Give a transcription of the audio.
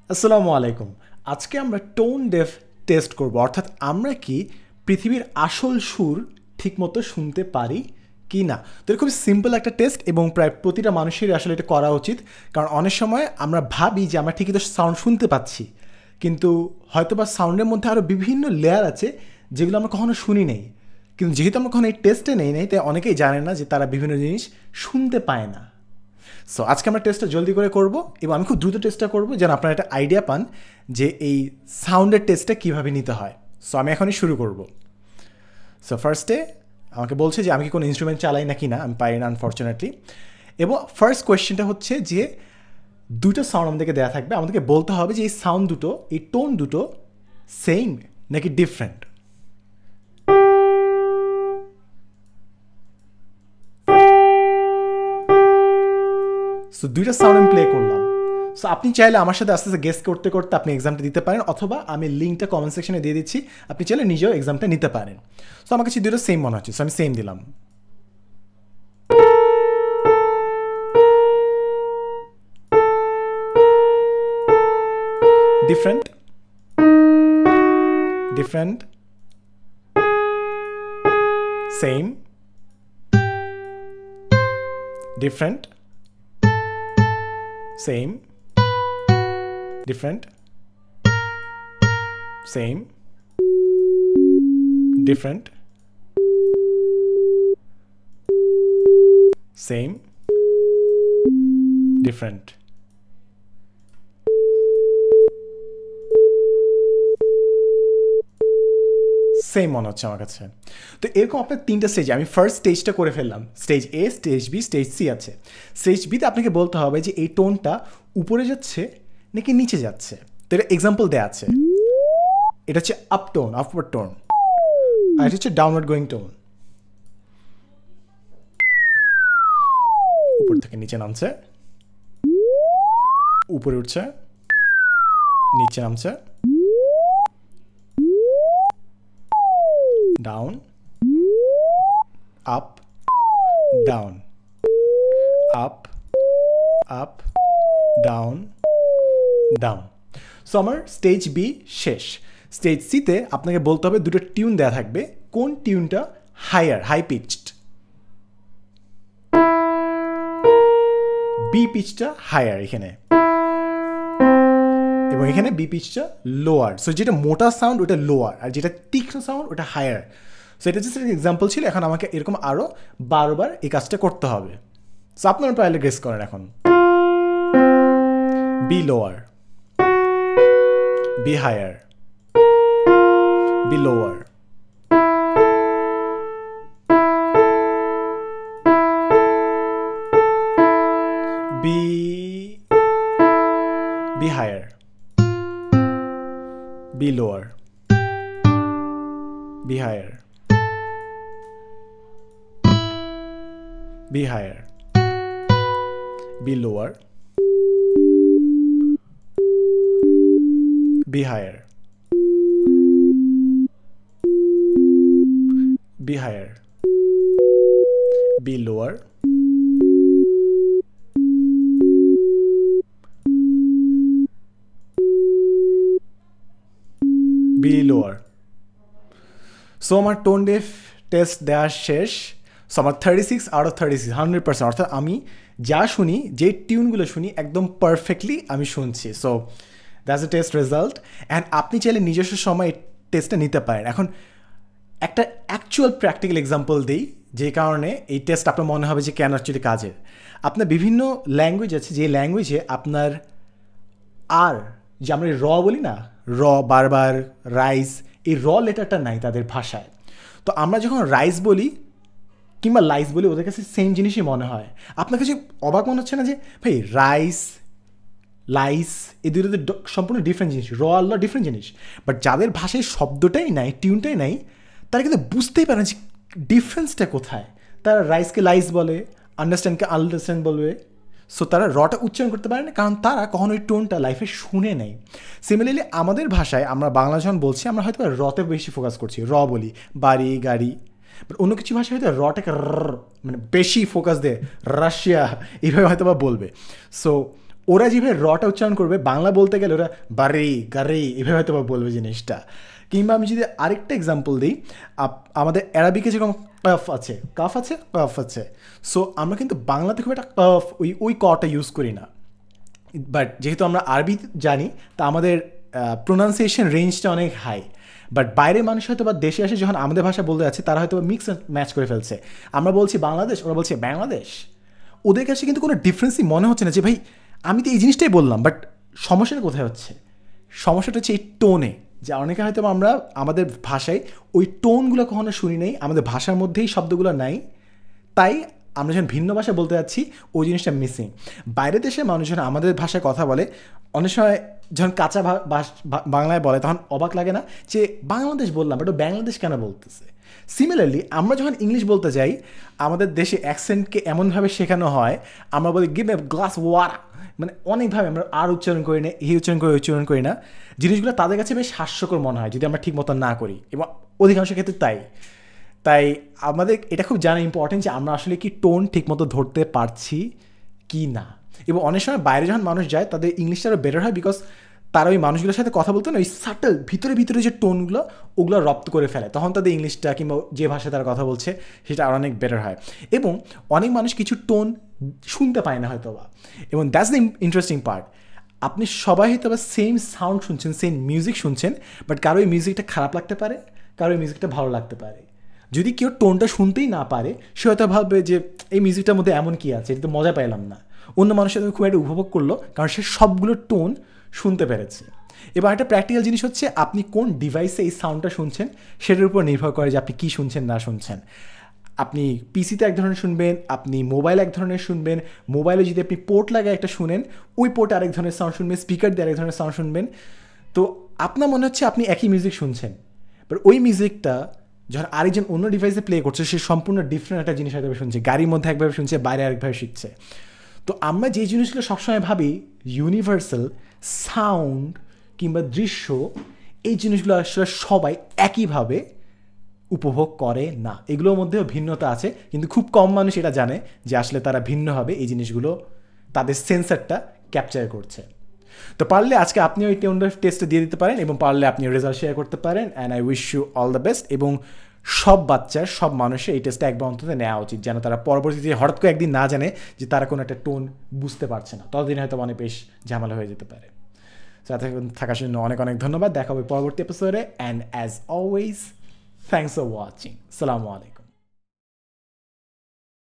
আসসালামু আলাইকুম। আজকে আমরা টোন ডেফ টেস্ট করব, অর্থাৎ আমরা কি পৃথিবীর আসল সুর ঠিকমতো শুনতে পারি কি না। তো এটা খুব সিম্পল একটা টেস্ট এবং প্রায় প্রতিটা মানুষেরই আসলে এটা করা উচিত, কারণ অনেক সময় আমরা ভাবি যে আমরা ঠিকই তো সাউন্ড শুনতে পাচ্ছি, কিন্তু হয়তো বা সাউন্ডের মধ্যে আরও বিভিন্ন লেয়ার আছে যেগুলো আমরা কখনো শুনি নেই। কিন্তু যেহেতু আমরা কখনো এই টেস্টে নেই তাই অনেকেই জানে না যে তারা বিভিন্ন জিনিস শুনতে পায় না। সো আজকে আমরা টেস্টটা জলদি করে করব এবং আমি খুব দ্রুত টেস্টটা করব যেন আপনারা একটা আইডিয়া পান যে এই সাউন্ডের টেস্টটা কীভাবে নিতে হয়। সো আমি এখনই শুরু করব। সো ফার্স্টে আমাকে বলছে যে আমি কি কোনো ইনস্ট্রুমেন্ট চালাই নাকি না, আমি পারি না আনফর্চুনেটলি। এবং ফার্স্ট কোয়েশ্চেনটা হচ্ছে যে দুটো সাউন্ড আমাদেরকে দেওয়া থাকবে, আমাদেরকে বলতে হবে যে এই সাউন্ড দুটো, এই টোন দুটো সেম নাকি ডিফারেন্ট। সো দুইটা সাউন্ড আমি প্লে করলাম। সো আপনি চাইলে আমার সাথে আস্তে আস্তে গেস করতে করতে আপনি এক্সামটা দিতে পারেন, অথবা আমি লিঙ্কটা কমেন্ট সেকশনে দিয়ে দিচ্ছি, আপনি চাইলে নিজেও এক্সামটা নিতে পারেন। সো আমার কাছে দুটো সেম মনে হচ্ছে, সো আমি সেম দিলাম। Different, different, same, different, same, different, same, different, same, different. Same মনে হচ্ছে আমার কাছে। তো এরকম আপনার তিনটা স্টেজ, আমি ফার্স্ট স্টেজটা করে ফেললাম, স্টেজ এ, স্টেজ বি, স্টেজ সি আছে। স্টেজ বিতে আপনাকে বলতে হবে যে এই টোনটা উপরে যাচ্ছে নাকি নিচে যাচ্ছে। তো এটা এক্সাম্পল দেওয়া আছে, এটা হচ্ছে আপ টোন, আপওয়ার্ড টোন, আর এটা হচ্ছে ডাউনওয়ার্ড গোয়িং টোন। উপর থেকে নিচে নামছে, উপরে উঠছে, নিচে নামছে, down, up, down, up, up, down, down. So আমার স্টেজ বি শেষ। স্টেজ সিতে আপনাকে বলতে হবে দুটো টিউন দেওয়া থাকবে, কোন টিউনটা হায়ার, হাই পিচড, বি পিচটা হায়ার এখানে, এবং এখানে বি পিচটা লোয়ার। সো যেটা মোটা সাউন্ড ওটা লোয়ার, আর যেটা তীক্ষ্ণ সাউন্ড ওটা হায়ার। সো এটা জাস্ট একটা এক্সাম্পল ছিল। এখন আমাকে এরকম আরও 12 বার এই কাজটা করতে হবে। সো আপনারা পারলে গেস করেন এখন। B lower, B higher, B lower, B B higher, B lower, B higher, B higher, B lower, B higher, B higher, B lower, B lower. So আমার টোন ডেফ টেস্ট দেওয়া শেষ। So আমার 36 out of 36, 100%, অর্থাৎ আমি যা শুনি, যে টিউনগুলো শুনি একদম পারফেক্টলি আমি শুনছি। So that's a test result. And আপনি চাইলে নিজস্ব সময় এই টেস্টটা নিতে পারেন। এখন একটা অ্যাকচুয়াল প্র্যাকটিক্যাল এক্সাম্পল দিই, যে কারণে এই টেস্ট আপনার মনে হবে যে কেন অ্যাকচুয়ালি কাজের। আপনার বিভিন্ন ল্যাঙ্গুয়েজ আছে, যে ল্যাঙ্গুয়েজে আপনার আর, যে আমরা র বলি না, র, বারবার, রাইস, এই র লেটারটা নাই তাদের ভাষায়। তো আমরা যখন রাইস বলি কিংবা লাইস বলি, ওদের কাছে সেম জিনিসই মনে হয়। আপনার কাছে অবাক মনে হচ্ছে না যে ভাই রাইস, লাইস এই দুটোতে সম্পূর্ণ ডিফারেন্ট জিনিস, র আর ল ডিফারেন্ট জিনিস। বাট যাদের ভাষায় শব্দটাই নাই, টিউনটাই নাই, তারা কিন্তু বুঝতেই পারে না যে ডিফারেন্সটা কোথায়। তারা রাইসকে লাইস বলে, আন্ডারস্ট্যান্ডকে আন্ডারস্ট্যান্ড বলবে। সো তারা রটা উচ্চারণ করতে পারে না, কারণ তারা কখনো ওই টোনটা লাইফে শুনে নেই। সিমিলারলি আমাদের ভাষায় আমরা বাংলা যখন বলছি, আমরা হয়তো রতে বেশি ফোকাস করছি, র বলি, বাড়ি, গাড়ি। বাট অন্য কিছু ভাষায় হয়তো রটাকে মানে বেশি ফোকাস দেয়, রাশিয়া এইভাবে হয়তো বা বলবে। সো ওরা যেভাবে রটা উচ্চারণ করবে বাংলা বলতে গেলে ওরা বারে গারে এভাবে হয়তো বলবে জিনিসটা। কিংবা আমি যদি আরেকটা এক্সাম্পল দিই, আমাদের অ্যারাবিকে যেরকম কাফ আছে কাফ আছে, সো আমরা কিন্তু বাংলাতে খুব একটা কাফ ওই কটা ইউজ করি না, বাট যেহেতু আমরা আরবি জানি তা আমাদের প্রোনাউন্সিয়েশন রেঞ্জটা অনেক হাই। বাট বাইরের মানুষ হয়তো বা দেশে আসে যখন আমাদের ভাষা বলতে যাচ্ছে তারা হয়তো মিক্স ম্যাচ করে ফেলছে, আমরা বলছি বাংলাদেশ, ওরা বলছে বাংলাদেশ। ওদের কাছে কিন্তু কোনো ডিফারেন্সই মনে হচ্ছে না যে ভাই আমি তো এই জিনিসটাই বললাম, বাট সমস্যাটা কোথায় হচ্ছে? সমস্যাটা হচ্ছে এই টোনে, যে অনেকে হয়তো আমরা আমাদের ভাষায় ওই টোনগুলো কখনো শুনি নাই, আমাদের ভাষার মধ্যেই শব্দগুলো নাই, তাই আমরা যখন ভিন্ন ভাষা বলতে যাচ্ছি ওই জিনিসটা মিসিং। বাইরের দেশের মানুষ যখন আমাদের ভাষায় কথা বলে অনেক সময় যখন কাঁচা বাংলায় বলে তখন অবাক লাগে না যে বাংলাদেশ বললাম, বাট ও বাংলাদেশ কেন বলতেছে? সিমিলারলি আমরা যখন ইংলিশ বলতে যাই আমাদের দেশে অ্যাকসেন্টকে এমনভাবে শেখানো হয়, আমরা বলি গিভ এ গ্লাস ওয়াটার, মানে অনেকভাবে আমরা আর উচ্চারণ করি না, এই উচ্চারণ করি না। জিনিসগুলো তাদের কাছে বেশ হাস্যকর মনে হয় যদি আমরা ঠিক মতো না করি, এবং অধিকাংশ ক্ষেত্রে তাই আমাদের এটা খুব জানা ইম্পর্টেন্ট যে আমরা আসলে কি টোন ঠিকমতো ধরতে পারছি কি না। এবং অনেক সময় বাইরে যখন মানুষ যায় তাদের ইংলিশটা আরও বেটার হয়, বিকজ তারা ওই মানুষগুলোর সাথে কথা বলতে না ওই সাটল ভিতরে যে টোনগুলো ওগুলো রপ্ত করে ফেলে, তখন তাদের ইংলিশটা কিংবা যে ভাষায় তারা কথা বলছে সেটা আরও অনেক বেটার হয়। এবং অনেক মানুষ কিছু টোন শুনতে পায় না হয়তো বা, এবং দ্যাটস দ্য ইন্টারেস্টিং পার্ট। আপনি সবাই হয়তো বা সেম সাউন্ড শুনছেন, সেম মিউজিক শুনছেন, বাট কারো এই মিউজিকটা খারাপ লাগতে পারে, কারো এই মিউজিকটা ভালো লাগতে পারে। যদি কেউ টোনটা শুনতেই না পারে সে হয়তো ভাববে যে এই মিউজিকটার মধ্যে এমন কী আছে, এটা তো মজা পাইলাম না। অন্য মানুষের খুব একটা উপভোগ করলো কারণ সে সবগুলো টোন শুনতে পেরেছে। এবার একটা প্র্যাকটিক্যাল জিনিস হচ্ছে আপনি কোন ডিভাইসে এই সাউন্ডটা শুনছেন সেটার উপর নির্ভর করে যে আপনি কী শুনছেন না শুনছেন। আপনি পিসিতে এক ধরনের শুনবেন, আপনি মোবাইল এক ধরনের শুনবেন, মোবাইলে যদি আপনি পোর্ট লাগায় একটা শুনেন ওই পোর্টে আরেক ধরনের সাউন্ড শুনবেন, স্পিকার দিয়ে আরেক ধরনের সাউন্ড শুনবেন। তো আপনার মনে হচ্ছে আপনি একই মিউজিক শুনছেন, বাট ওই মিউজিকটা যখন আরেকজন অন্য ডিভাইসে প্লে করছে সে সম্পূর্ণ ডিফারেন্ট একটা জিনিস হয়তো শুনছে, গাড়ির মধ্যে একভাবে শুনছে, বাইরে আরেকভাবে শিখছে। তো আমরা যে জিনিসগুলো সবসময় ভাবি ইউনিভার্সাল, সাউন্ড কিংবা দৃশ্য, এই জিনিসগুলো আসলে সবাই একইভাবে উপভোগ করে না, এগুলোর মধ্যেও ভিন্নতা আছে, কিন্তু খুব কম মানুষ এটা জানে যে আসলে তারা ভিন্নভাবে এই জিনিসগুলো তাদের সেন্সারটা ক্যাপচার করছে। তো পারলে আজকে আপনিও এই টোন টেস্টটা দিয়ে দিতে পারেন এবং পারলে আপনি রেজাল্ট শেয়ার করতে পারেন। And I wish you all the best. এবং সব বাচ্চার, সব মানুষের এই টেস্টটা একবার অন্তত নেওয়া উচিত, যেন তারা পরবর্তীতে হঠাৎ করে একদিন না জানে যে তারা কোনো একটা টোন বুঝতে পারছে না, ততদিন হয়তো অনেক বেশ ঝামেলা হয়ে যেতে পারে। সাথে থাকার জন্য অনেক অনেক ধন্যবাদ। দেখা হবে পরবর্তী এপিসোডে। And as always, thanks for watching. Assalamu alaikum.